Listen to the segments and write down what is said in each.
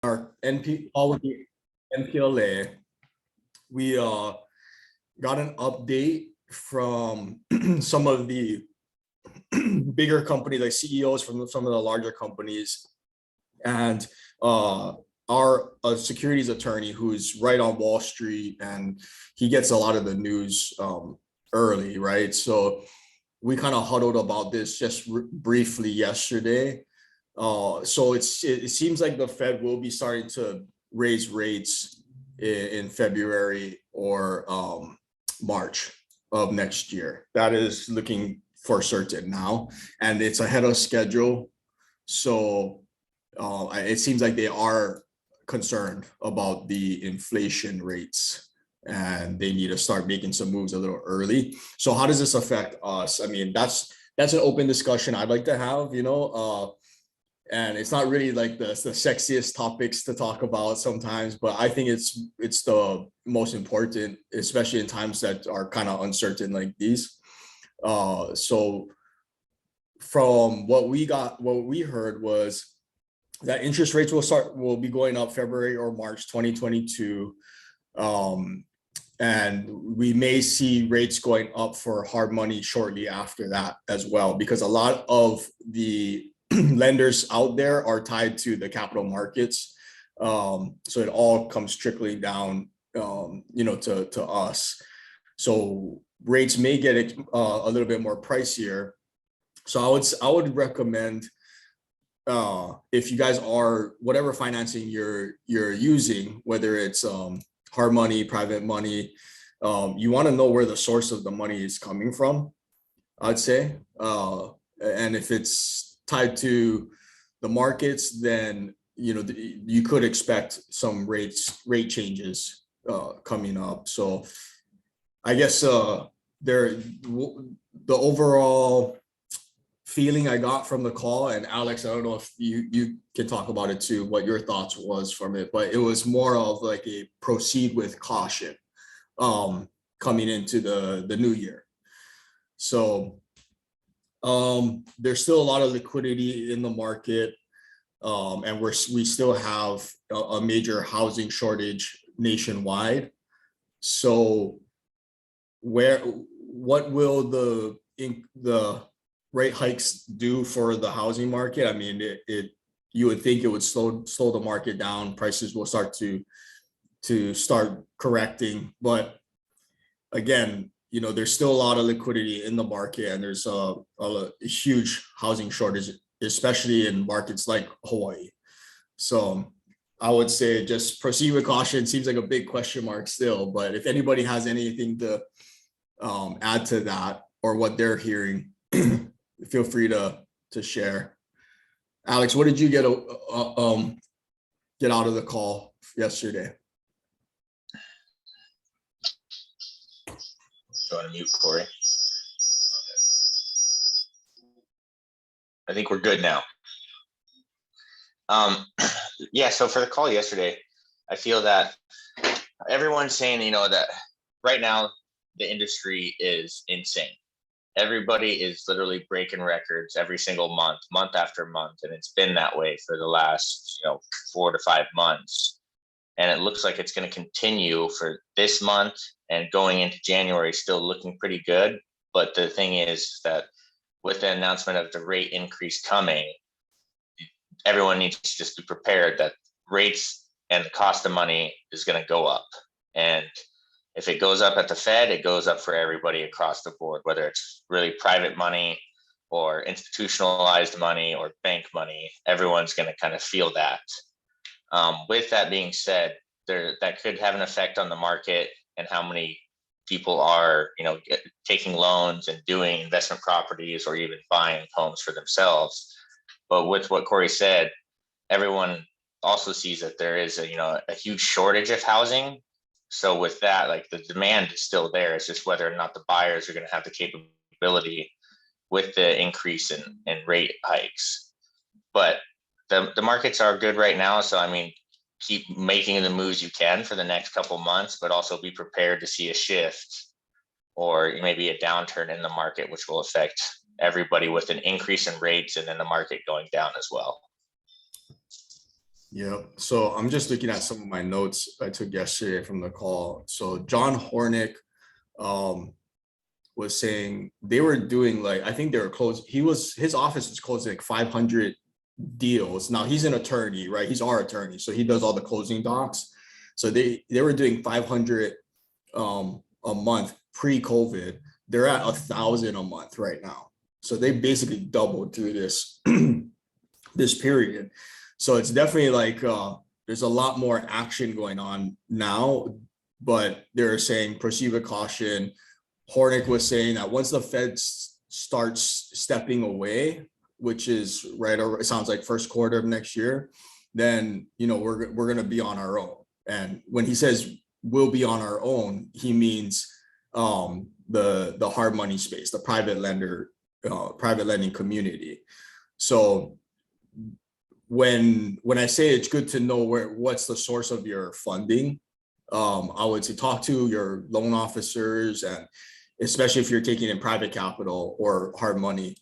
our NP all with the NPLA, we got an update from some of the bigger companies, like CEOs from some of the larger companies, and our securities attorney who's right on Wall Street, and he gets a lot of the news early, right? So we kind of huddled about this just briefly yesterday. So it seems like the Fed will be starting to raise rates in February or March of next year. That is looking for certain now, and it's ahead of schedule. So it seems like they are concerned about the inflation rates, and they need to start making some moves a little early. So how does this affect us? I mean, that's an open discussion I'd like to have, and it's not really like the sexiest topics to talk about sometimes, but I think it's the most important, especially in times that are kind of uncertain like these. So from what we heard was that interest rates will be going up February or March 2022. And we may see rates going up for hard money shortly after that as well, because a lot of the lenders out there are tied to the capital markets. So it all comes trickling down, to us. So rates may get a little bit more pricier. So I would recommend, if you guys are whatever financing you're using, whether it's hard money, private money, you want to know where the source of the money is coming from, I'd say. And if it's tied to the markets, then you could expect some rate changes coming up. So I guess the overall feeling I got from the call, and Alex, I don't know if you can talk about it too, what your thoughts was from it, but it was more of like a proceed with caution coming into the new year. So there's still a lot of liquidity in the market, and we still have a major housing shortage nationwide. So what will the rate hikes do for the housing market? I mean, you would think it would slow the market down. Prices will start start correcting, but again, there's still a lot of liquidity in the market, and there's a huge housing shortage, especially in markets like Hawaii. So I would say just proceed with caution. Seems like a big question mark still, but if anybody has anything to add to that or what they're hearing, feel free to share. Alex, what did you get out of the call yesterday? Do you want to mute Corey? I think we're good now. Yeah, so for the call yesterday, I feel that everyone's saying, that right now the industry is insane. Everybody is literally breaking records every single month after month, and it's been that way for the last 4 to 5 months, and it looks like it's going to continue for this month and going into January, still looking pretty good. But the thing is that with the announcement of the rate increase coming, everyone needs to just be prepared that rates and the cost of money is going to go up. And if it goes up at the Fed, it goes up for everybody across the board, whether it's really private money or institutionalized money or bank money. Everyone's going to kind of feel that. With that being said, that could have an effect on the market and how many people are, taking loans and doing investment properties or even buying homes for themselves. But with what Corey said, everyone also sees that there is a huge shortage of housing. So with that, like, the demand is still there. It's just whether or not the buyers are going to have the capability with the increase in rate hikes. But the markets are good right now. So, I mean, keep making the moves you can for the next couple months, but also be prepared to see a shift or maybe a downturn in the market, which will affect everybody with an increase in rates and then the market going down as well. Yep. So I'm just looking at some of my notes I took yesterday from the call. So John Hornick um, was saying they were doing like, I think they were close. His office was closing like 500 deals. Now he's an attorney, right? He's our attorney, so he does all the closing docs. So they were doing 500 a month pre-COVID. They're at 1,000 a month right now. So they basically doubled through this this period. So it's definitely like there's a lot more action going on now, but they're saying proceed with caution. Hornick was saying that once the Fed starts stepping away, which is right, or it sounds like first quarter of next year, then we're gonna be on our own. And when he says we'll be on our own, he means the hard money space, the private lending community. So when I say it's good to know what's the source of your funding, I would say talk to your loan officers, and especially if you're taking in private capital or hard money,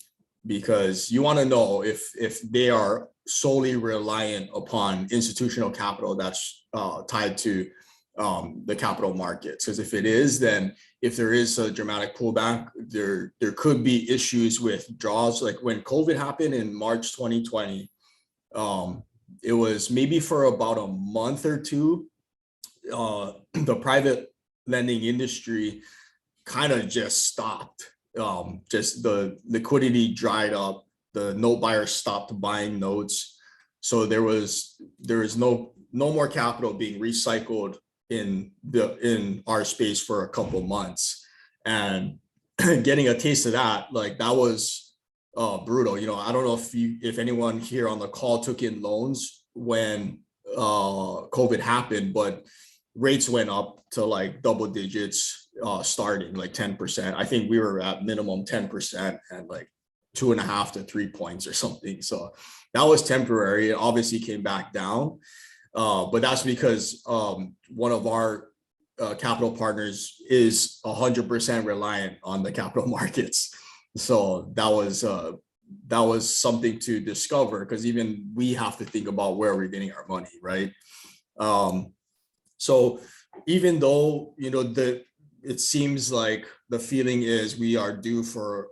because you want to know if they are solely reliant upon institutional capital that's tied to the capital markets. Because if it is, then if there is a dramatic pullback, there could be issues with draws. Like when COVID happened in March 2020, it was maybe for about a month or two, the private lending industry kind of just stopped. Just the liquidity dried up. The note buyers stopped buying notes, so there was no more capital being recycled in our space for a couple months, and getting a taste of that, like that was brutal. I don't know if anyone here on the call took in loans when COVID happened, but rates went up to like double digits, starting like 10%. I think we were at minimum 10% and like 2.5 to 3 points or something. So that was temporary. It obviously came back down, but that's because one of our capital partners is 100% reliant on the capital markets. So that was something to discover, because even we have to think about where we're getting our money, right? So even though it seems like the feeling is we are due for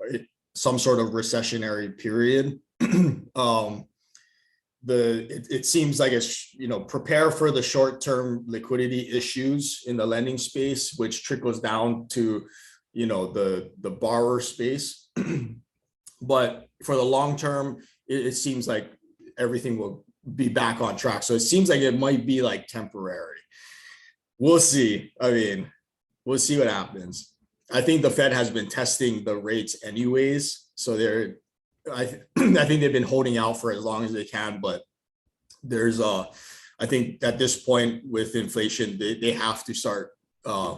some sort of recessionary period, it seems like it's prepare for the short-term liquidity issues in the lending space, which trickles down to the borrower space. But for the long term, it seems like everything will be back on track. So it seems like it might be like temporary. We'll see. I mean, we'll see what happens. I think the Fed has been testing the rates anyways, so I think they've been holding out for as long as they can. But I think at this point with inflation, they have to start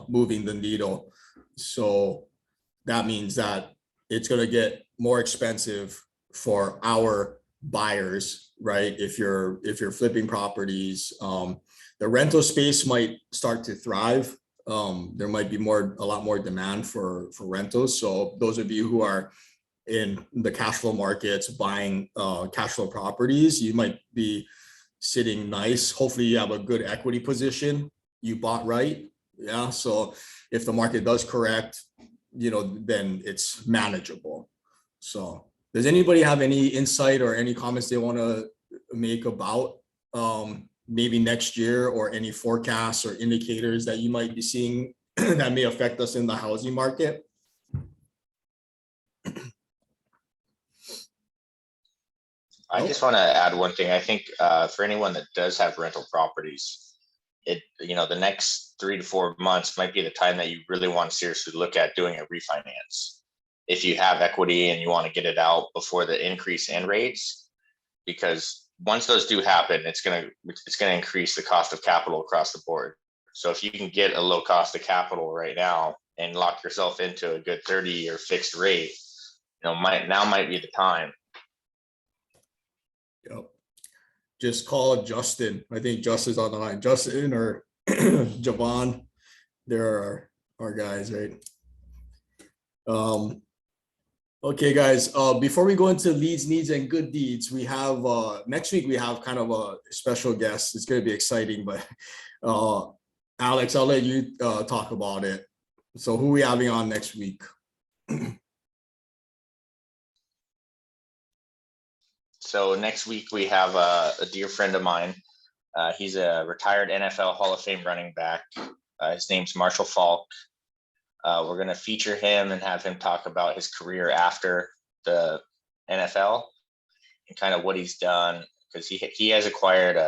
moving the needle. So that means that it's going to get more expensive for our buyers, right? If you're flipping properties, the rental space might start to thrive. There might be a lot more demand for rentals. So those of you who are in the cash flow markets buying cash flow properties, you might be sitting nice. Hopefully you have a good equity position. You bought right. Yeah. So if the market does correct, then it's manageable. So does anybody have any insight or any comments they want to make about maybe next year, or any forecasts or indicators that you might be seeing that may affect us in the housing market? I just want to add one thing. I think for anyone that does have rental properties, the next 3 to 4 months might be the time that you really want to seriously look at doing a refinance. If you have equity and you want to get it out before the increase in rates, because once those do happen, it's going to increase the cost of capital across the board. So if you can get a low cost of capital right now and lock yourself into a good 30-year fixed rate, might be the time. Yep. Just call Justin. I think Justin's on the line. Justin or Javon, there are our guys, right? Okay, guys, before we go into leads, needs, and good deeds, we have next week we have kind of a special guest. It's going to be exciting, but uh, Alex, I'll let you talk about it. So who we having on next week? So next week we have a dear friend of mine. He's a retired NFL Hall of Fame running back. His name's Marshall Falk. We're going to feature him and have him talk about his career after the NFL and kind of what he's done, because he has acquired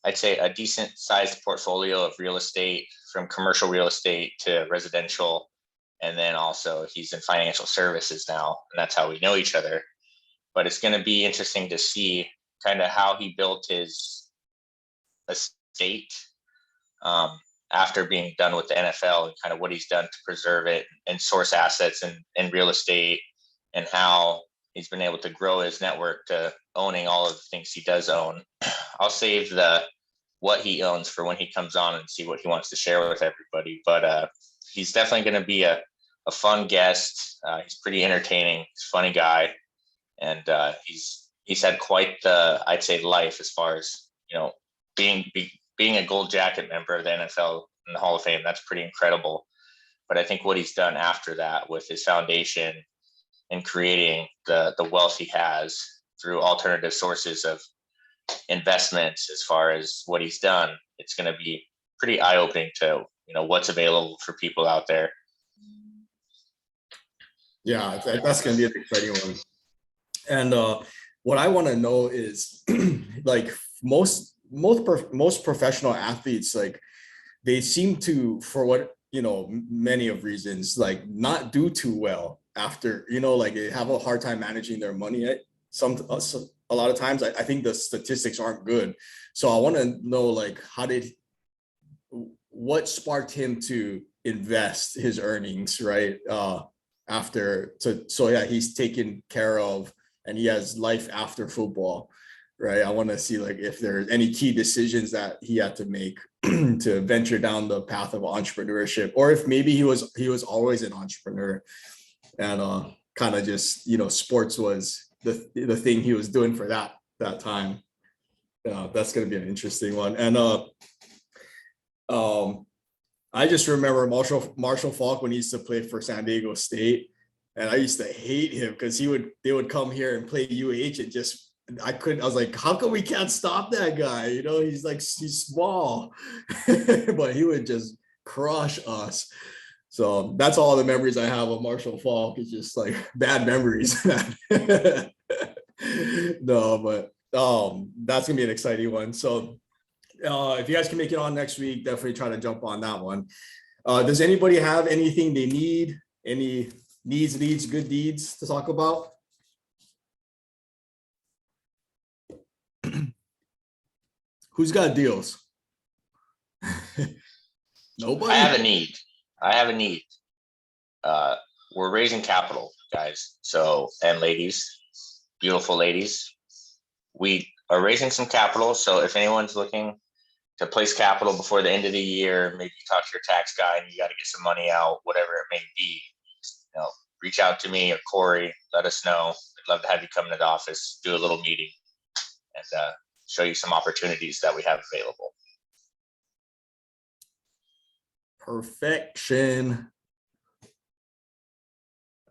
I'd say a decent sized portfolio of real estate, from commercial real estate to residential. And then also he's in financial services now, and that's how we know each other. But it's going to be interesting to see kind of how he built his estate after being done with the NFL, and kind of what he's done to preserve it and source assets and real estate, and how he's been able to grow his network to owning all of the things he does own. I'll save the what he owns for when he comes on and see what he wants to share with everybody. But he's definitely going to be a fun guest. He's pretty entertaining. He's a funny guy, and he's had quite the, I'd say, life as far as, you know, being a gold jacket member of the NFL and the Hall of Fame. That's pretty incredible. But I think what he's done after that with his foundation and creating the wealth he has through alternative sources of investments, as far as what he's done, it's going to be pretty eye-opening to, you know, what's available for people out there. Yeah, that's going to be an exciting one. And what I want to know is, like most professional athletes, like they seem to, for what, you know, many of reasons, like not do too well after, you know, like they have a hard time managing their money. A lot of times, I think the statistics aren't good. So I want to know, like, what sparked him to invest his earnings, right? So yeah, he's taken care of, and he has life after football, right? I want to see, like, if there's any key decisions that he had to make to venture down the path of entrepreneurship, or if maybe he was always an entrepreneur, and kind of just, you know, sports was the thing he was doing for that time. That's going to be an interesting one. And I just remember Marshall Falk when he used to play for San Diego State, and I used to hate him because they would come here and play UH, and just I was like, how come we can't stop that guy? You know, he's small, but he would just crush us. So that's all the memories I have of Marshall Falk. It's just like bad memories. No, but that's gonna be an exciting one. So if you guys can make it on next week, definitely try to jump on that one. Does anybody have anything they need? Any needs, good deeds to talk about? Who's got deals? Nobody. I have a need. We're raising capital, guys. So, and ladies, beautiful ladies, we are raising some capital. So if anyone's looking to place capital before the end of the year, maybe you talk to your tax guy and you got to get some money out, whatever it may be, you know, reach out to me or Corey, let us know. I'd love to have you come into the office, do a little meeting, and show you some opportunities that we have available. Perfection.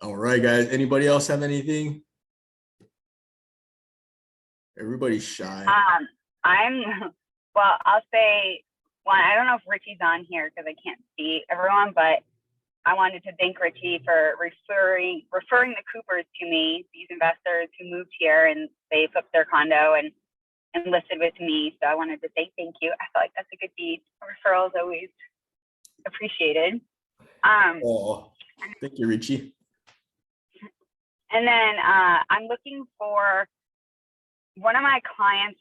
All right, guys. Anybody else have anything? Everybody's shy. I'll say one. I don't know if Richie's on here because I can't see everyone, but I wanted to thank Richie for referring the Coopers to me, these investors who moved here and they flipped their condo and listed with me. So I wanted to say thank you. I feel like that's a good deed. Referrals always appreciated. Oh, thank you, Richie. And then I'm looking for, one of my clients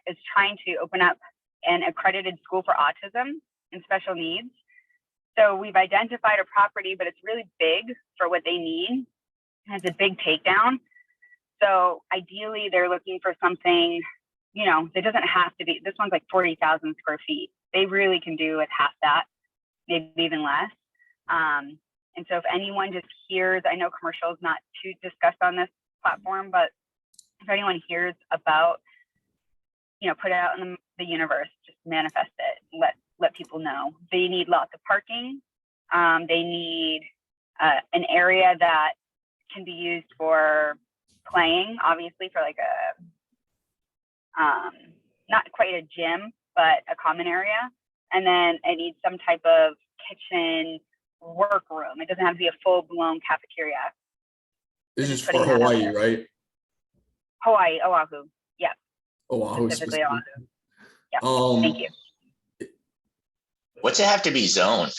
is trying to open up an accredited school for autism and special needs. So we've identified a property, but it's really big for what they need. It's a big takedown. So ideally they're looking for something, you know, it doesn't have to be, this one's like 40,000 square feet. They really can do with half that, maybe even less. And And so if anyone just hears, I know commercial is not too discussed on this platform, but if anyone hears about, put it out in the universe, just manifest it, let people know. They need lots of parking. They need an area that can be used for playing, obviously, for like not quite a gym, but a common area. And then it needs some type of kitchen workroom. It doesn't have to be a full-blown cafeteria. This is Just for putting that out Hawaii, there. right? Hawaii, Oahu. Yeah, Oahu specifically specifically. Oahu. Yeah, thank you. What's it have to be zoned?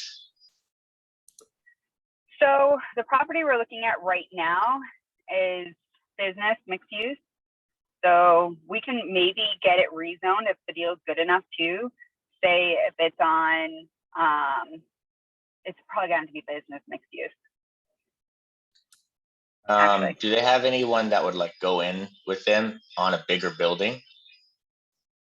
So the property we're looking at right now is business mixed use. So we can maybe get it rezoned if the deal's good enough too. Say if it's on, it's probably going to be business mixed use. Actually. Do they have anyone that would like go in with them on a bigger building?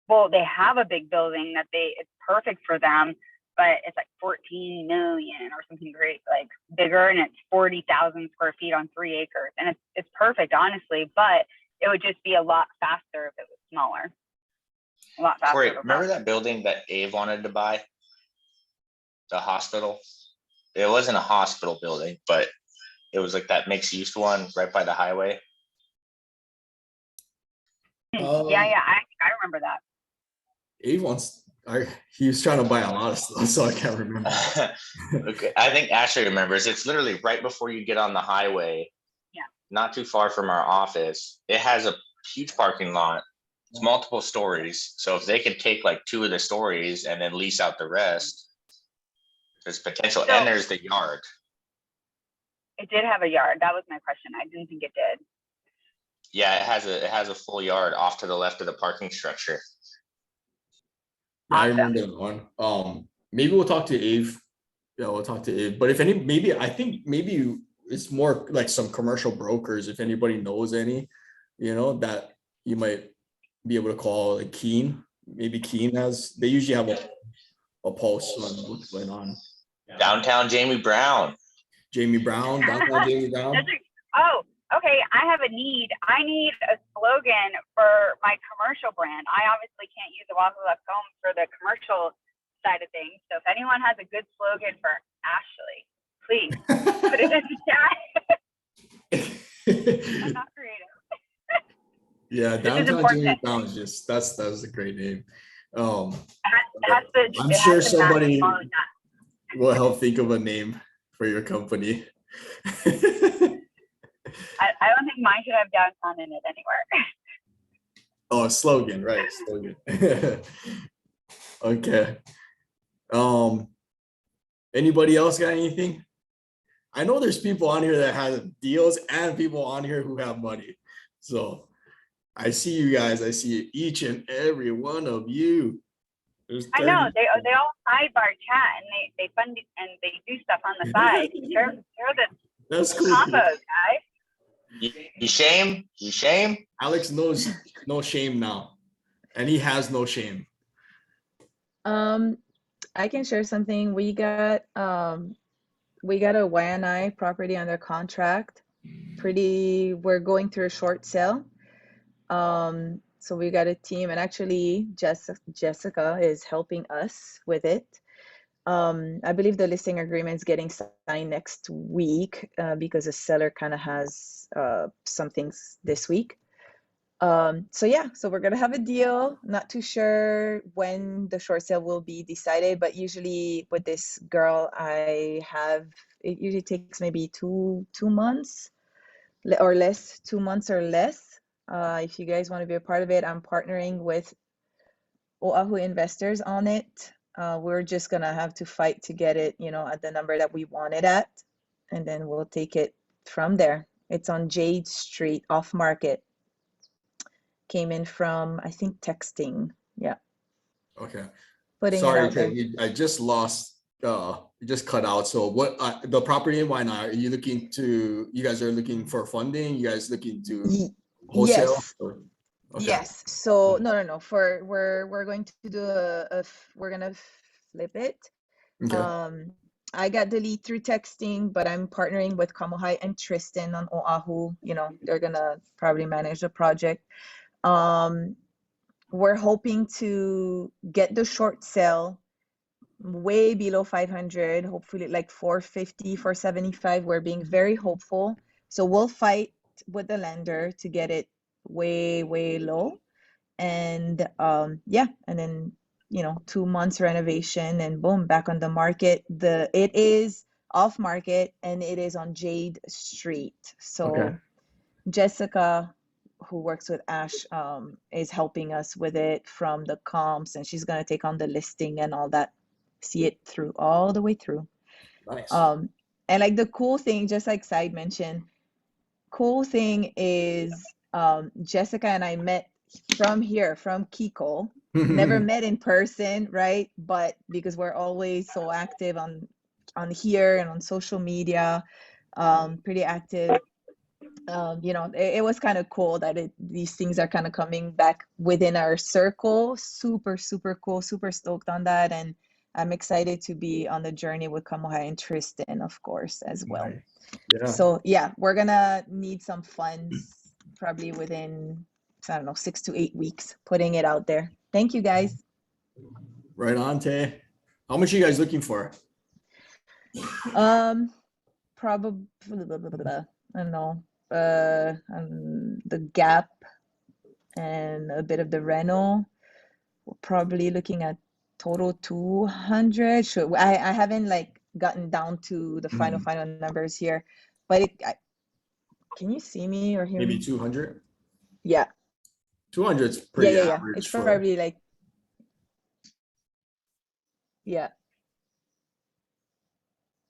Well, they have a big building that it's perfect for them, but it's like 14 million or something great, like bigger, and it's 40,000 square feet on 3 acres. And it's perfect, honestly, but it would just be a lot faster if it was smaller. A lot faster. Corey, remember that building that Ave wanted to buy? The hospital? It wasn't a hospital building, but it was like that mixed use one right by the highway. Yeah, I remember that. He was trying to buy a lot of stuff, so I can't remember. Okay, I think Ashley remembers. It's literally right before you get on the highway. Yeah. Not too far from our office. It has a huge parking lot. It's multiple stories. So if they could take like 2 of the stories and then lease out the rest, there's potential. And there's the yard. It did have a yard. That was my question. I didn't think it did. Yeah, it has a full yard off to the left of the parking structure. Yeah, I remember that one. Maybe we'll talk to Ave. Yeah, we'll talk to Ave. But I think maybe it's more like some commercial brokers, if anybody knows any, that you might be able to call, like Keen. Maybe Keen they usually have a pulse on what's going on. Downtown Jamie Brown. Downtown Jamie Brown. Okay. I have a need. I need a slogan for my commercial brand. I obviously can't use Oahu.com for the commercial side of things. So if anyone has a good slogan for Ashley, please put it in the chat. I'm not creative. Yeah, Downtown Jamie Brown is that's a great name. I'm sure somebody will help think of a name for your company. I don't think mine should have downtown in it anywhere. Oh, slogan, right? Slogan. Okay. Anybody else got anything? I know there's people on here that have deals and people on here who have money. So I see you guys. I see each and every one of you. I know they all sidebar chat and they fund and they do stuff on the side. Share That's the cool. combos, guys. You shame? Alex knows no shame now, and he has no shame. I can share something. We got a YNI property under contract. We're going through a short sale. So we got a team, and actually Jessica is helping us with it. I believe the listing agreement is getting signed next week because the seller kind of has some things this week. So we're gonna have a deal. Not too sure when the short sale will be decided, but usually with this girl, it usually takes maybe two months or less, 2 months or less. If you guys want to be a part of it, I'm partnering with Oahu investors on it. We're just gonna have to fight to get it, at the number that we want it at, and then we'll take it from there. It's on Jade Street, off market. Came in from, I think, texting. Yeah. Okay. Putting Sorry, it out there. I just lost. Just cut out. So what? The property in Waianae? You guys are looking for funding? You guys looking to wholesale? Yes. Okay. Yes. So no. We're going to do we're gonna flip it. Okay. I got the lead through texting, but I'm partnering with Kamohai and Tristan on Oahu. You know, they're gonna probably manage the project. Um, we're hoping to get the short sale way below 500, hopefully like 450, 475. We're being very hopeful. So we'll fight with the lender to get it way, way low. And yeah, and then 2 months renovation and boom, back on the market. It is off market and it is on Jade Street. So Okay. Jessica, who works with Ash, is helping us with it from the comps, and she's gonna take on the listing and all that, see it through all the way through. Nice. And like the cool thing, just like Side mentioned, cool thing is Jessica and I met from here, from Kiko. Never met in person, right? But because we're always so active on here and on social media, pretty active. It was kind of cool that these things are kind of coming back within our circle. Super, super cool. Super stoked on that. And I'm excited to be on the journey with Kamohai and Tristan, of course, as well. Nice. Yeah. So yeah, we're gonna need some funds probably within, I don't know, 6 to 8 weeks, putting it out there. Thank you, guys. Right on, Tay. How much are you guys looking for? Probably, I don't know, the gap and a bit of the reno. We're probably looking at total 200. Sure, I haven't like gotten down to the final numbers here, but can you see me or hear Maybe me? 200. Yeah. 200 is pretty Yeah. average. It's for- probably like, yeah.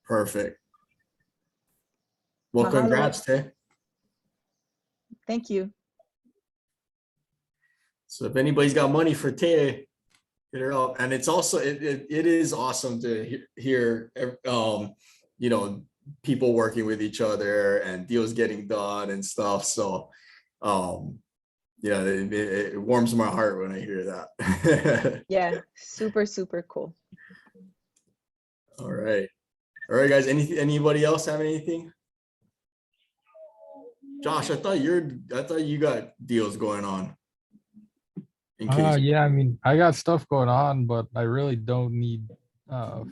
Perfect. Well, Mahalo. congrats, Tay. Thank you. So if anybody's got money for Tay, hit her up. And it's also it is awesome to hear people working with each other and deals getting done and stuff. So yeah, it warms my heart when I hear that. Yeah, super, super cool. All right, guys. Anybody else have anything? Josh, I thought you got deals going on. In case. Yeah, I mean, I got stuff going on, but I really don't need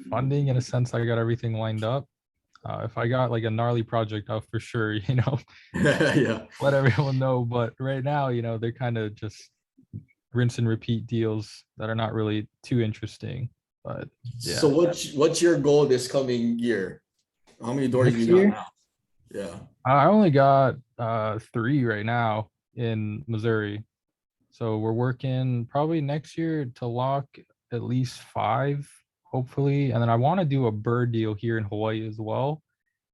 funding in a sense. I got everything lined up. If I got like a gnarly project, I'll for sure, Yeah. let everyone know. But right now, they're kind of just rinse and repeat deals that are not really too interesting. But yeah. So what's your goal this coming year? How many doors Next you got year? now? Yeah. I only got 3 right now in Missouri. So we're working probably next year to lock at least 5, hopefully. And then I want to do a bird deal here in Hawaii as well,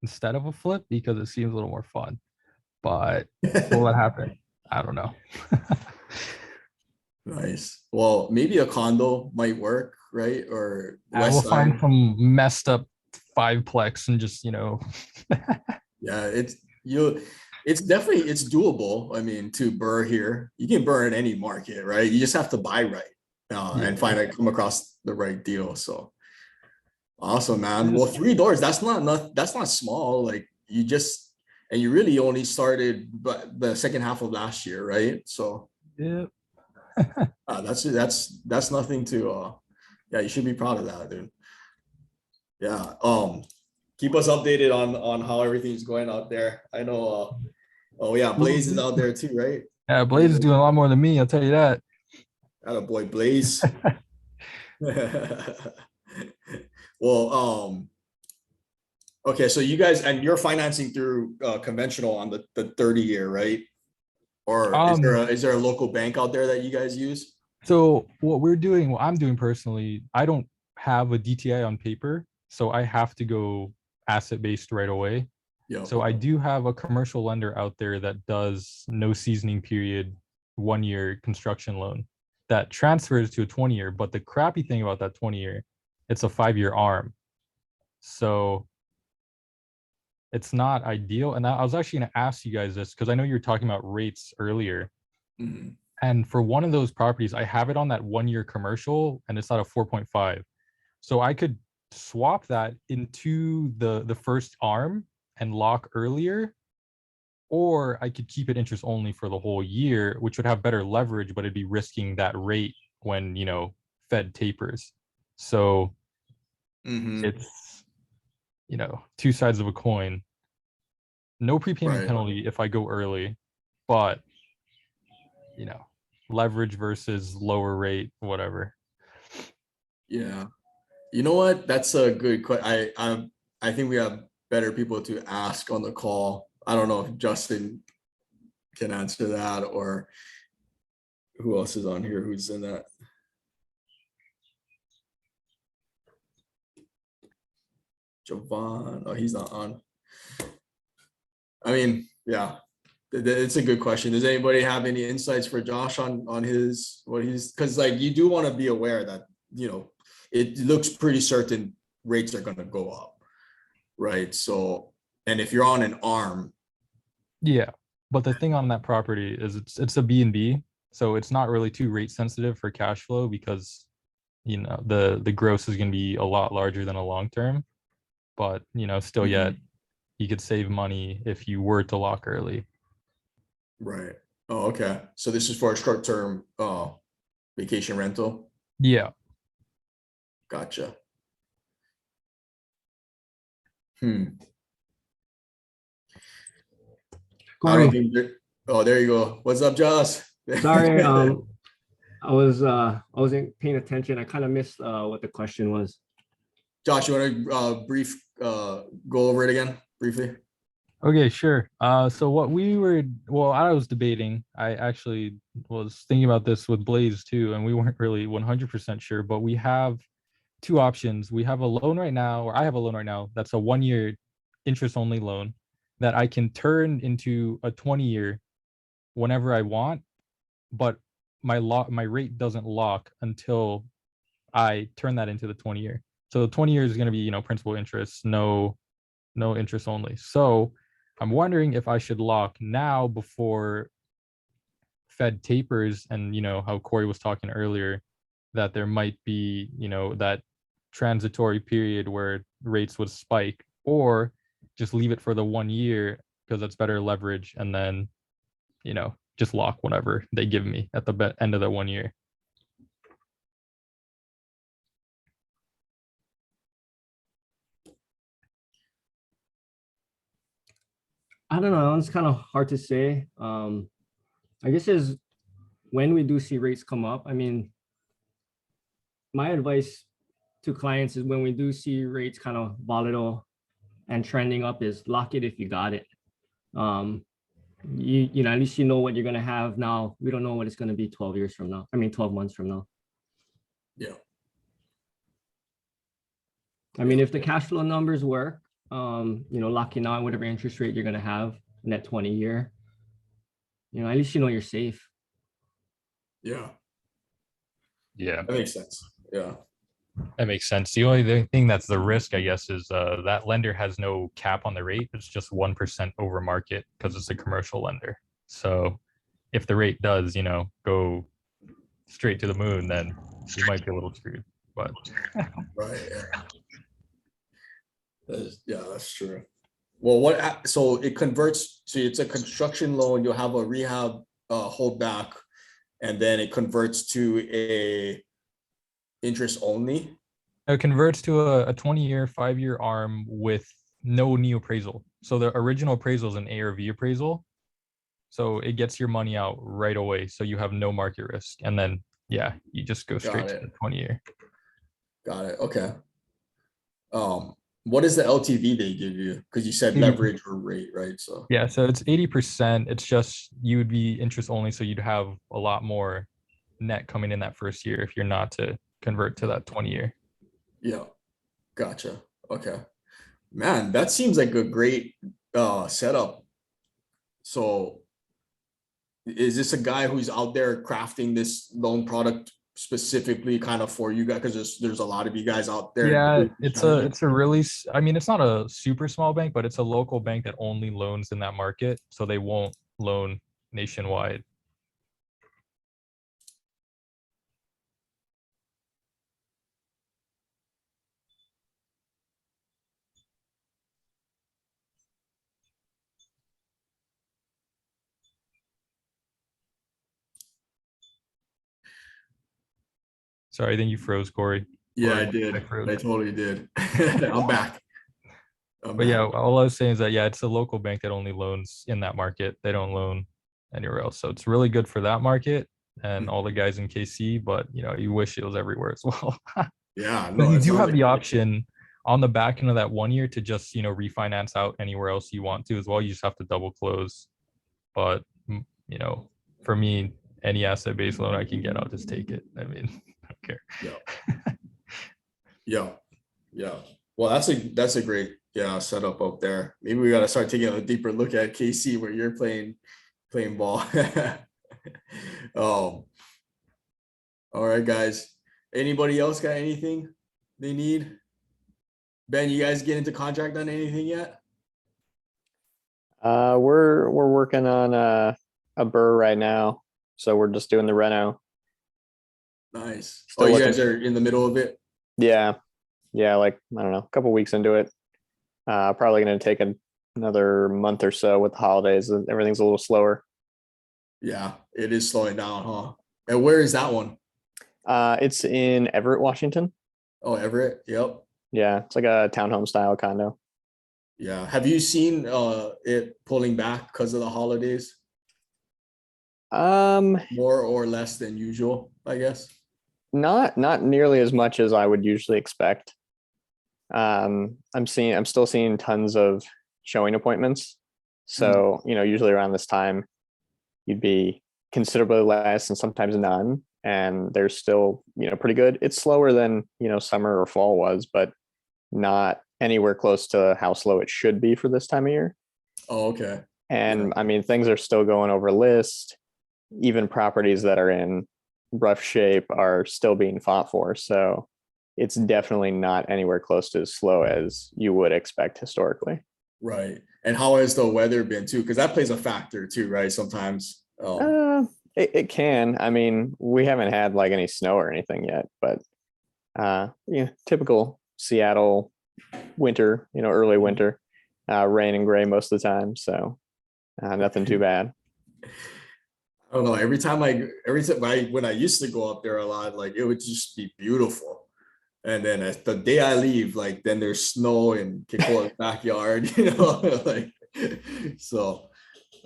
instead of a flip, because it seems a little more fun. But will that happen? I don't know. Nice. Well, maybe a condo might work, right? Or I will west find side. some messed up 5-plex and just, Yeah, it's definitely doable. I mean, to burr here, you can burr in any market, right? You just have to buy right and come across the right deal. So awesome, man. Well, 3 doors, that's not small. Like you really only started but the second half of last year, right? So yeah. that's nothing to yeah, you should be proud of that, dude. Yeah. Keep us updated on how everything's going out there. I know oh yeah, Blaze is out there too, right? Yeah, Blaze is doing a lot more than me, I'll tell you that. Attaboy, Blaze. Well, okay, so you guys, and you're financing through conventional on the 30-year, right? Or is there a local bank out there that you guys use? So what I'm doing personally, I don't have a DTI on paper, so I have to go asset-based right away. Yeah. So I do have a commercial lender out there that does no seasoning period 1-year construction loan that transfers to a 20-year. But the crappy thing about that 20-year, it's a 5-year arm. So it's not ideal. And I was actually going to ask you guys this because I know you were talking about rates earlier. Mhm. And for one of those properties, I have it on that 1-year commercial and it's at a 4.5. So I could swap that into the first arm and lock earlier, or I could keep it interest only for the whole year, which would have better leverage, but it'd be risking that rate when, you know, Fed tapers. So Mhm. it's, you know, two sides of a coin. No prepayment Right. penalty if I go early, but, you know, leverage versus lower rate, whatever. Yeah. You know what? That's a good question. I think we have better people to ask on the call. I don't know if Justin can answer that, or who else is on here who's in that. Jovan, oh, he's not on. I mean, yeah, it's a good question. Does anybody have any insights for Josh on his, what he's, because like you do want to be aware that, you know, it looks pretty certain rates are going to go up, right? So, and if you're on an arm, Yeah, but the thing on that property is it's a B&B, so it's not really too rate sensitive for cash flow because, you know, the gross is going to be a lot larger than a long term, but, you know, still yet you could save money if you were to lock early. right? Oh, okay. So this is for a short-term vacation rental. Yeah. Gotcha. Hmm. I don't Corey, think oh, there you go. What's up, Josh? sorry, I wasn't paying attention. I kind of missed what the question was. Josh, you want to go over it again briefly? Okay, sure. So what I was debating, I actually was thinking about this with Blaze too, and we weren't really 100% sure, but we have two options. We have a loan right now, or I have a loan right now that's a 1-year interest only loan that I can turn into a 20-year whenever I want, but my rate doesn't lock until I turn that into the 20-year. So the 20 years is going to be, you know, principal interest, no interest only. So I'm wondering if I should lock now before Fed tapers, and, you know, how Corey was talking earlier, that there might be, you know, that transitory period where rates would spike, or just leave it for the 1 year because that's better leverage, and then, you know, just lock whatever they give me at the end of the 1 year. I don't know. It's kind of hard to say. I guess is when we do see rates come up. I mean, my advice to clients is when we do see rates kind of volatile and trending up, is lock it if you got it. You know, at least you know what you're gonna have now. We don't know what it's gonna be 12 years from now. I mean, 12 months from now. Yeah. I mean, if the cash flow numbers work, you know, locking on whatever interest rate you're gonna have in that 20-year, you know, at least you know you're safe. Yeah. Yeah, That makes sense. Yeah. that makes sense. The only thing that's the risk, I guess, is that lender has no cap on the rate. It's just 1% over market because it's a commercial lender. So if the rate does, you know, go straight to the moon, then you might be a little screwed. But Right. Yeah. Yeah, that's true. Well, so it converts, so it's a construction loan, you'll have a rehab holdback, and then it converts to a interest only. it converts to a 20-year, 5-year arm with no new appraisal. So the original appraisal is an ARV appraisal. So it gets your money out right away. So you have no market risk. And then, yeah, you just go straight Got to it. the 20-year. Got it. Okay. What is the LTV they give you? Because you said 80. leverage or rate, right? So Yeah, so it's 80%. It's just you would be interest only. So you'd have a lot more net coming in that first year if you're not to convert to that 20-year. yeah, gotcha. Okay. Man, that seems like a great setup. So is this a guy who's out there crafting this loan product specifically kind of for you guys? Because there's a lot of you guys out there. Yeah, it's a really, I mean, it's not a super small bank, but it's a local bank that only loans in that market. So they won't loan nationwide. Sorry, I think you froze, Corey. Yeah, Or I did. I froze. totally did. I'm back. But yeah, all I was saying is that yeah, it's a local bank that only loans in that market. They don't loan anywhere else. So it's really good for that market and all the guys in KC, but you know, you wish it was everywhere as well. Yeah, But no, you it do sounds have like the option on the back end of that 1 year to just, you know, refinance out anywhere else you want to as well. You just have to double close. But you know, for me, any asset-based loan I can get, I'll just take it. I mean, I don't care. Yeah. Well, that's a great setup up there. Maybe we gotta start taking a deeper look at KC where you're playing ball. All right, guys. Anybody else got anything they need? Ben, you guys get into contract on anything yet? We're working on a burr right now, so we're just doing the reno. Nice. Still You looking- guys are in the middle of it. Yeah, like I don't know, a couple weeks into it. Probably going to take another month or so with the holidays. Everything's a little slower. Yeah, it is slowing down, huh? And where is that one? It's in Everett, Washington. Oh, Everett. Yep. Yeah, it's like a townhome style condo. Yeah. Have you seen it pulling back because of the holidays? More or less than usual, I guess. Not nearly as much as I would usually expect. I'm still seeing tons of showing appointments. So, you know, usually around this time you'd be considerably less and sometimes none. And they're still, you know, pretty good. It's slower than, you know, summer or fall was, but not anywhere close to how slow it should be for this time of year. Oh, okay. And I mean, things are still going over list. Even properties that are in rough shape are still being fought for. So it's definitely not anywhere close to as slow as you would expect historically. Right. And how has the weather been too? Because that plays a factor too, right? Sometimes. It can. I mean, we haven't had like any snow or anything yet, but yeah, typical Seattle winter, you know, early winter, rain and gray most of the time. So nothing too bad. I don't know. Every time when I used to go up there a lot, like it would just be beautiful. And then as the day I leave, like then there's snow in Kikoa's backyard, you know, like so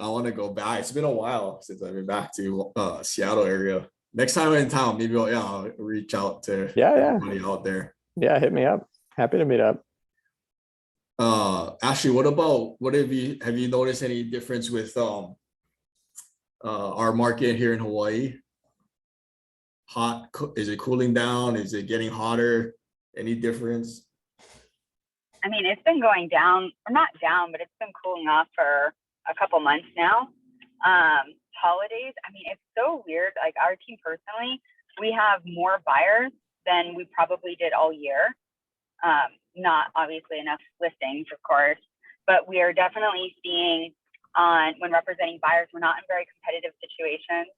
I want to go back. It's been a while since I've been back to Seattle area. Next time I'm in town, maybe I'll reach out to everybody out there. Yeah, hit me up. Happy to meet up. Ashley, what have you noticed any difference with our market here in Hawaii? Is it cooling down? Is it getting hotter? Any difference? I mean, it's been going down, or not down, but it's been cooling off for a couple months now. Holidays, I mean, it's so weird. Like our team personally, we have more buyers than we probably did all year. Not obviously enough listings, of course, but we are definitely seeing when representing buyers, we're not in very competitive situations.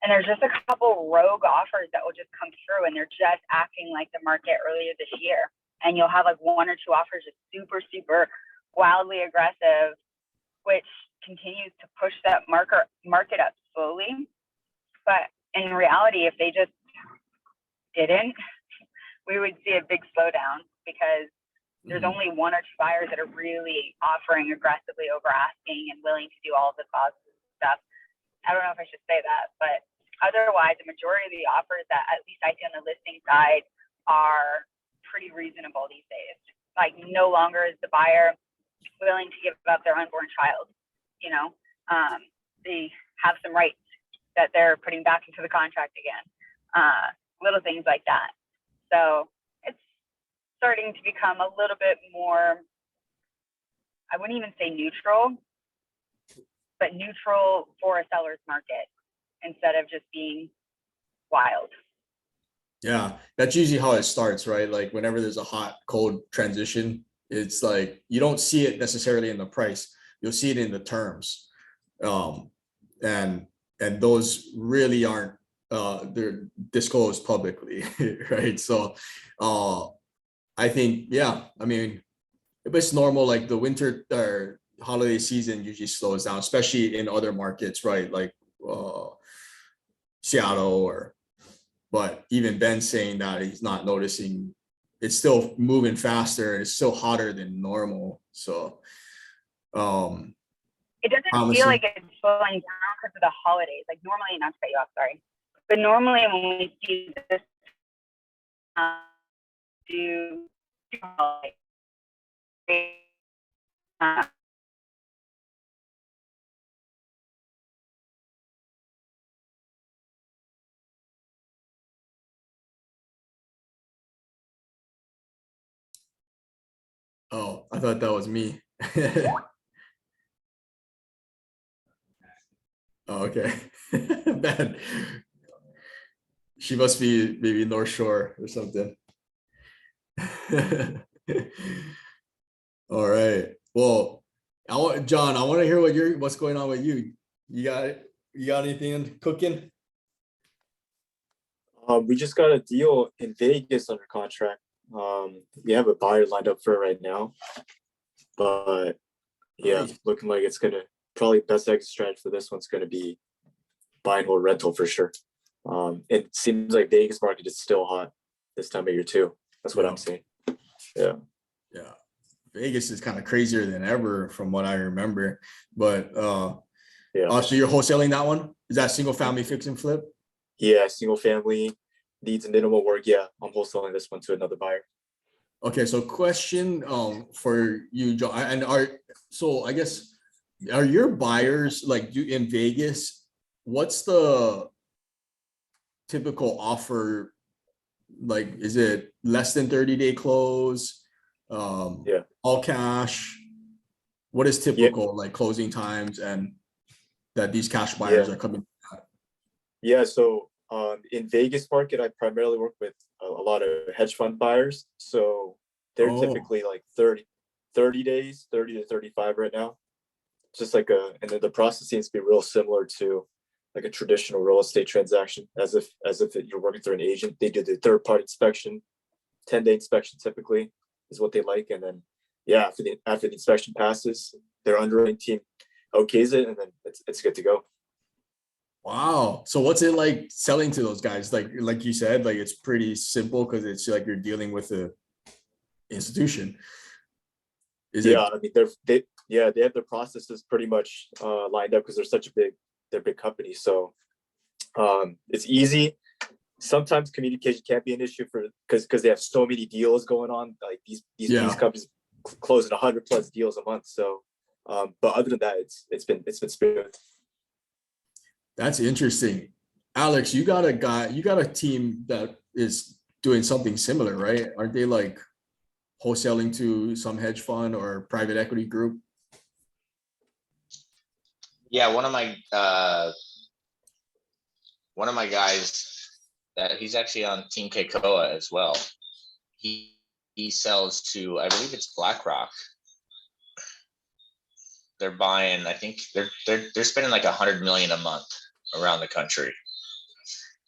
And there's just a couple rogue offers that will just come through and they're just acting like the market earlier this year. And you'll have like one or two offers just super, super wildly aggressive, which continues to push that market up slowly. But in reality, if they just didn't, we would see a big slowdown because there's only one or two buyers that are really offering aggressively over asking and willing to do all of the clauses and stuff. I don't know if I should say that, but otherwise, the majority of the offers that at least I see on the listing side are pretty reasonable these days. Like no longer is the buyer willing to give up their unborn child. You know, they have some rights that they're putting back into the contract again. Little things like that. So it's starting to become a little bit more, I wouldn't even say neutral, but neutral for a seller's market instead of just being wild. Yeah, that's usually how it starts, right? Like whenever there's a hot, cold transition, it's like you don't see it necessarily in the price. You'll see it in the terms. And those really aren't they're disclosed publicly, right? So I think, yeah, I mean, if it's normal, like the winter or holiday season usually slows down, especially in other markets, right? Like Seattle or but even Ben's saying that he's not noticing. It's still moving faster. It's still hotter than normal. So, It doesn't promising. feel like it's slowing down because of the holidays. Like normally, not to cut you off, sorry, but normally when we see this do holidays, uh, Oh, I thought that was me. Oh, okay. Bad. She must be maybe North Shore or something. All right. Well, John, I want to hear what's going on with you. You got it? You got anything cooking? We just got a deal in Vegas under contract. We have a buyer lined up for it right now, but yeah, Nice. looking like it's gonna probably best exit strategy for this one's gonna be buy and hold rental for sure. It seems like Vegas market is still hot this time of year too. That's what Yeah. I'm seeing. Yeah. Yeah. Vegas is kind of crazier than ever from what I remember. But Yeah. so you're wholesaling that one? Is that single family fix and flip? Yeah. Single family needs minimal work. Yeah. I'm wholesaling this one to another buyer. Okay, so question for you, John, and so I guess are your buyers like you in Vegas? What's the typical offer? Like, is it less than 30-day close? Yeah. All cash? What is typical like closing times and that these cash buyers are coming? Yeah, so in Vegas market, I primarily work with a lot of hedge fund buyers. So they're Oh. typically like 30 days, 30 to 35 right now. Just like and then the process seems to be real similar to like a traditional real estate transaction, as if you're working through an agent. They do the third party inspection, 10-day inspection typically is what they like. And then yeah, after the inspection passes, their underwriting team okays it, and then it's good to go. Wow. So what's it like selling to those guys? Like you said, like it's pretty simple because it's like you're dealing with a institution. Is Yeah, it? I mean they have their processes pretty much lined up because they're big companies. So it's easy. Sometimes communication can be an issue because they have so many deals going on. Like these companies closing 100+ deals a month. So but other than that, it's been smooth. That's interesting. Alex, you got a team that is doing something similar, right? Aren't they like wholesaling to some hedge fund or private equity group? Yeah, one of my guys that he's actually on Team Keikoa as well. He sells to, I believe it's BlackRock. They're buying, I think they're spending like 100 million a month around the country.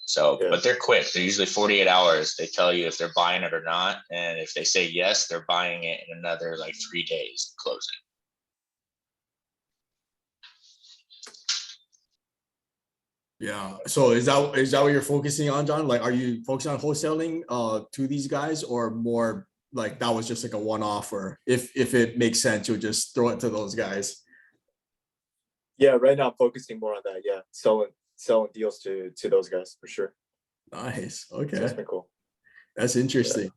So, Yeah. but they're quick. They're usually 48 hours. They tell you if they're buying it or not. And if they say yes, they're buying it in another like 3 days closing. Yeah. So is that what you're focusing on, John? Like, are you focusing on wholesaling to these guys, or more like that was just like a one-off, or if it makes sense, you'll just throw it to those guys? Yeah, right now I'm focusing more on that. Yeah, selling deals to those guys for sure. Nice. So it's Okay. been cool. That's interesting.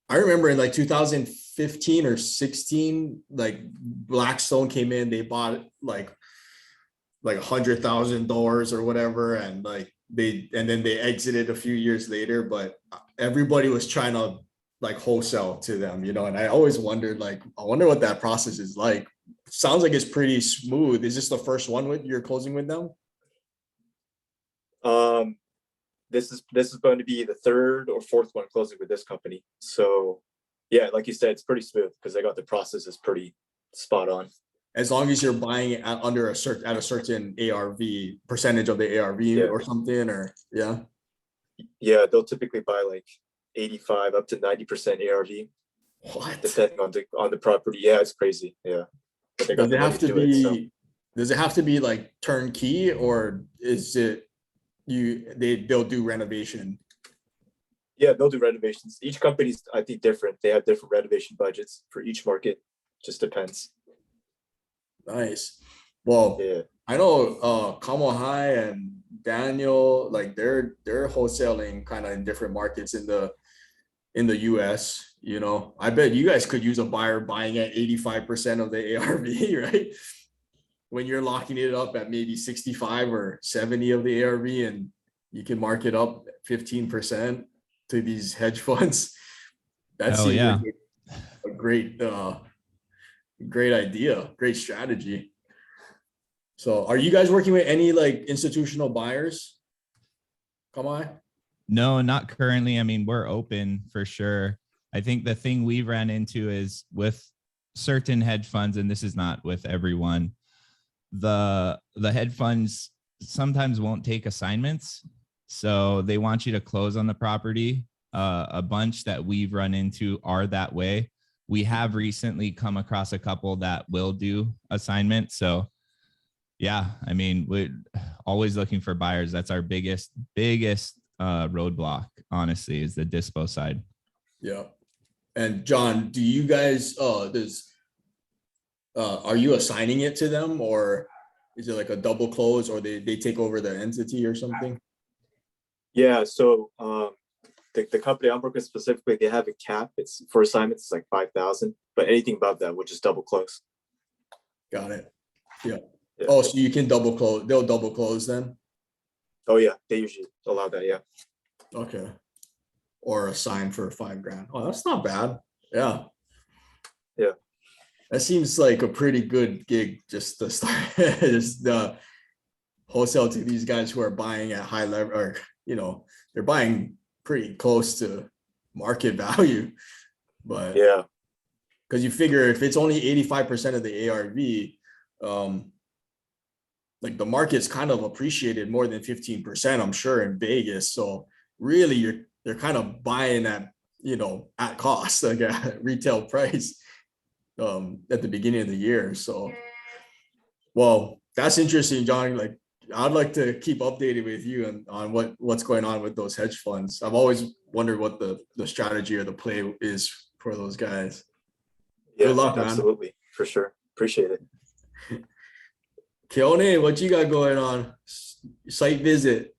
I remember in like 2015 or 16, like Blackstone came in, they bought like $100,000 or whatever, and then they exited a few years later, but everybody was trying to like wholesale to them, and I always wondered, like, I wonder what that process is like. Sounds like it's pretty smooth. Is this the first one you're closing with them? This is going to be the third or fourth one closing with this company. So yeah, like you said, it's pretty smooth because I got the processes pretty spot on. As long as you're buying it at a certain ARV percentage of the ARV or something, or yeah. Yeah, they'll typically buy like 85 up to 90% ARV. What? Depending on the property. Yeah, it's crazy. Yeah. But they got Does the it money have to do it, so. be? Does it have to be like turnkey, or is it they'll do renovation Yeah, they'll do renovations. Each company's, I think, different. They have different renovation budgets for each market. Just depends. Nice. Well, Yeah. I know Kamo High and Daniel, like they're wholesaling kind of in different markets in the US, you know. I bet you guys could use a buyer buying at 85% of the ARV, right? When you're locking it up at maybe 65 or 70 of the ARV and you can mark it up 15% to these hedge funds. That Hell seems yeah. like a great idea, great strategy. So are you guys working with any like institutional buyers? Come on. No, not currently. I mean, we're open for sure. I think the thing we ran into is with certain hedge funds, and this is not with everyone, the hedge funds sometimes won't take assignments. So they want you to close on the property. A bunch that we've run into are that way. We have recently come across a couple that will do assignments. So yeah, I mean, we're always looking for buyers. That's our biggest roadblock, honestly, is the dispo side. Yeah. And John, do you guys are you assigning it to them, or is it like a double close, or they take over the entity or something? Yeah. So the company I'm working with specifically, they have a cap. It's for assignments, it's like 5,000, but anything above that, which is double close. Got it. Yeah. Yeah. Oh, so you can double close. They'll double close then. Oh yeah, they usually allow that. Yeah. Okay. Or assign for $5,000. Oh, that's not bad. Yeah. Yeah. That seems like a pretty good gig just to start. Just the wholesale to these guys who are buying at high level, or you know, they're buying pretty close to market value. But Yeah. because you figure if it's only 85% of the ARV, like the market's kind of appreciated more than 15%, I'm sure, in Vegas. So really they're kind of buying at, you know, at cost, like a retail price at the beginning of the year. So well, that's interesting, John. Like I'd like to keep updated with you on what's going on with those hedge funds. I've always wondered what the strategy or the play is for those guys. Yeah. Good luck, man. Absolutely. For sure. Appreciate it. Keone, what you got going on? Site visit.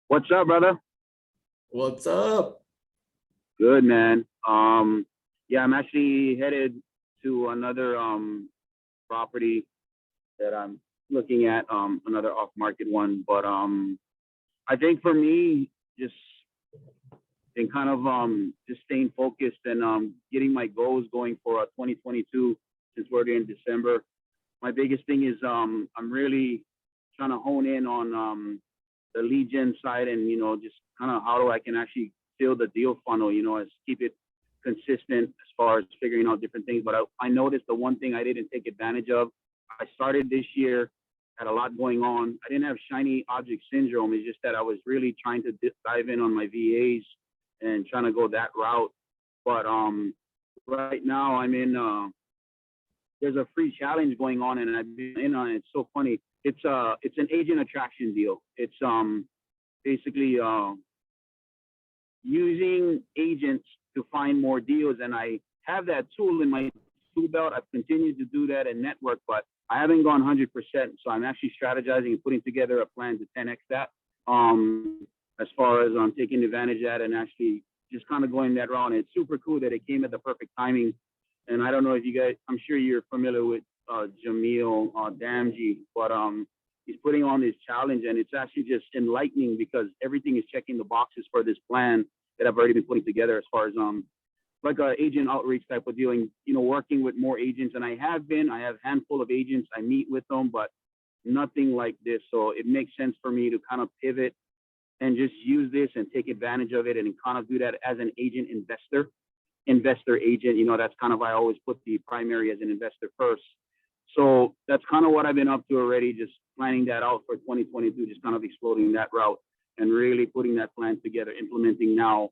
What's up, brother? What's up? Good, man. Yeah, I'm actually headed to another property that I'm looking at, another off-market one. But I think for me, just in kind of just staying focused and getting my goals going for 2022, since we're in December. My biggest thing is I'm really trying to hone in on the lead gen side, and you know, just kind of how I can actually fill the deal funnel, you know, as keep it consistent as far as figuring out different things. But I noticed the one thing I didn't take advantage of. I started this year, had a lot going on. I didn't have shiny object syndrome. It's just that I was really trying to dive in on my VAs and trying to go that route. But right now I'm in there's a free challenge going on, and I've been in on it. It's so funny. It's an agent attraction deal. It's basically using agents to find more deals, and I have that tool in my tool belt. I've continued to do that and network, but I haven't gone 100%. So I'm actually strategizing and putting together a plan to 10x that. As far as taking advantage of that and actually just kind of going that route. And it's super cool that it came at the perfect timing. And I don't know if you guys, I'm sure you're familiar with Jamil Damji, but he's putting on this challenge, and it's actually just enlightening because everything is checking the boxes for this plan that I've already been putting together as far as like a agent outreach type of dealing, you know, working with more agents. And I have a handful of agents, I meet with them, but nothing like this. So it makes sense for me to kind of pivot and just use this and take advantage of it and kind of do that as an agent investor agent. You know, that's kind of, I always put the primary as an investor first. So that's kind of what I've been up to already, just planning that out for 2022, just kind of exploding that route and really putting that plan together, implementing now.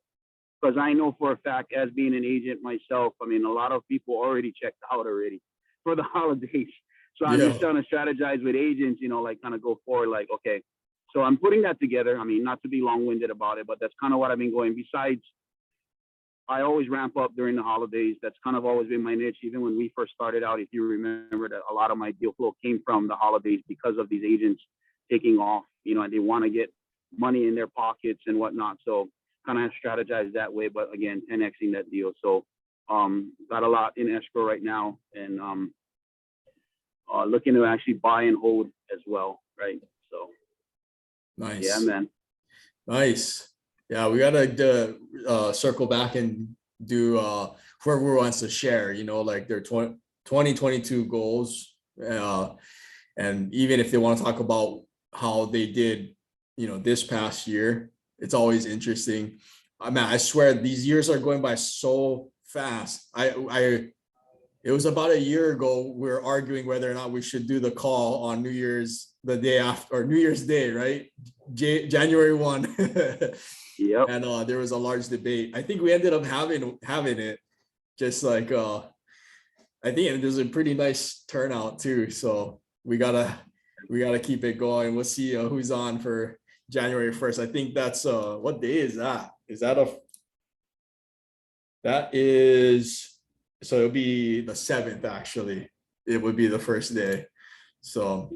Because I know for a fact, as being an agent myself, I mean, a lot of people already checked out already for the holidays. So I'm just trying to strategize with agents, you know, like kind of go forward, like, okay, So I'm putting that together. I mean, not to be long-winded about it, but that's kind of what I've been going. Besides, I always ramp up during the holidays. That's kind of always been my niche. Even when we first started out, if you remember, that a lot of my deal flow came from the holidays because of these agents taking off, and they want to get money in their pockets and whatnot. So kind of strategize that way, but again, 10xing that deal. So got a lot in escrow right now, and looking to actually buy and hold as well, right? So Nice. yeah, man. Nice. Yeah, we gotta circle back and do whoever wants to share, like their 2022 goals. And even if they want to talk about how they did, this past year, it's always interesting. I swear these years are going by so fast. It was about a year ago, we were arguing whether or not we should do the call on New Year's, the day after, or New Year's Day, right? January 1. Yep. And there was a large debate. I think we ended up having it, just like I think there's a pretty nice turnout too. So we gotta keep it going. We'll see who's on for January 1st. I think that's what day is that? That is, so it'll be the 7th actually. It would be the first day. So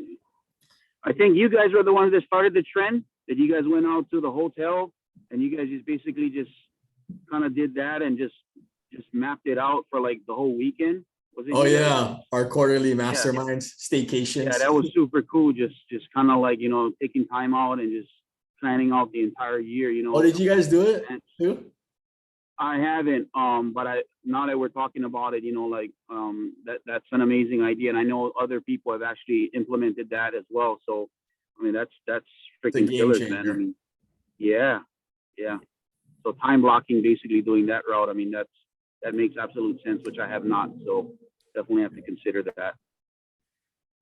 I think you guys were the ones that started the trend. That you guys went out to the hotel and you guys just basically just kind of did that and just mapped it out for like the whole weekend. Was it? Oh yeah, our quarterly masterminds, staycations. Yeah, that was super cool. Just kind of like, taking time out and just planning out the entire year. Oh, did you guys do it too? I haven't, but now that we're talking about it, that's an amazing idea, and I know other people have actually implemented that as well. So, I mean, that's freaking killer, man. I mean, yeah. So time blocking, basically doing that route. I mean, that makes absolute sense, which I have not. So definitely have to consider that.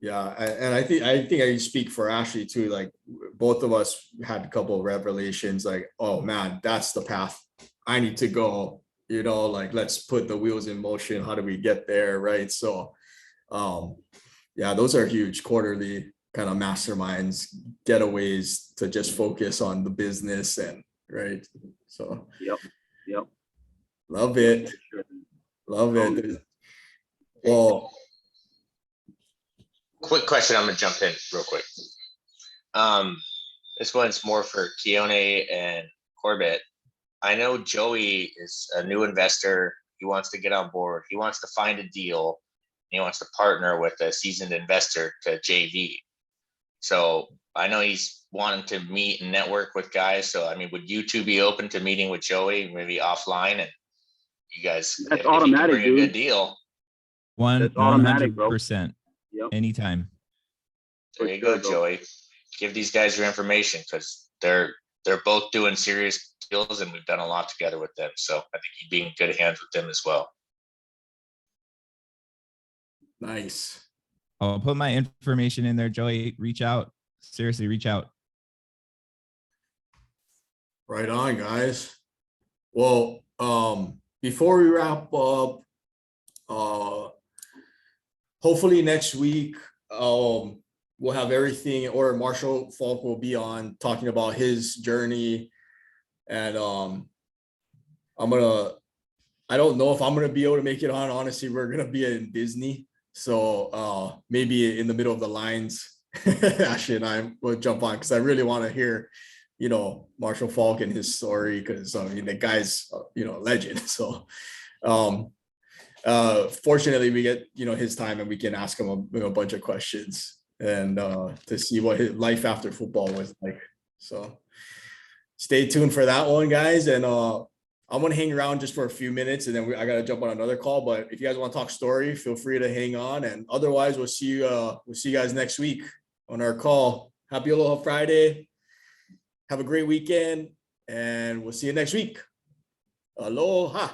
Yeah, and I think I speak for Ashley too. Like both of us had a couple of revelations. Like, oh man, that's the path I need to go. Like let's put the wheels in motion. How do we get there, right? So, yeah, those are huge quarterly kind of masterminds, getaways to just focus on the business and right. So, Yep. Love it. Love it. Well. Quick question. I'm gonna jump in real quick. This one's more for Keone and Corbett. I know Joey is a new investor. He wants to get on board. He wants to find a deal. He wants to partner with a seasoned investor to JV. So I know he's wanting to meet and network with guys. So, I mean, would you two be open to meeting with Joey, maybe offline, and you guys, that's if automatic, he can bring dude. a good deal? That's automatic, bro. 100%. Yep. Anytime. There you go, Joey. Give these guys your information because they're both doing serious deals and we've done a lot together with them. So I think you'd be in good hands with them as well. Nice. I'll put my information in there, Joey. Reach out. Seriously, reach out. Right on, guys. Well, before we wrap up, hopefully next week, we'll have everything in order. Marshall Falk will be on talking about his journey. And I don't know if I'm gonna be able to make it on. Honestly, we're gonna be in Disney. So maybe in the middle of the lines, Ashley and I will jump on because I really want to hear, Marshall Falk and his story because I mean the guy's a legend. So fortunately we get his time and we can ask him a bunch of questions and to see what his life after football was like. So stay tuned for that one, guys. And I'm gonna hang around just for a few minutes and then I gotta jump on another call. But if you guys want to talk story, feel free to hang on. And otherwise, we'll see you guys next week on our call. Happy Aloha Friday. Have a great weekend, and we'll see you next week. Aloha.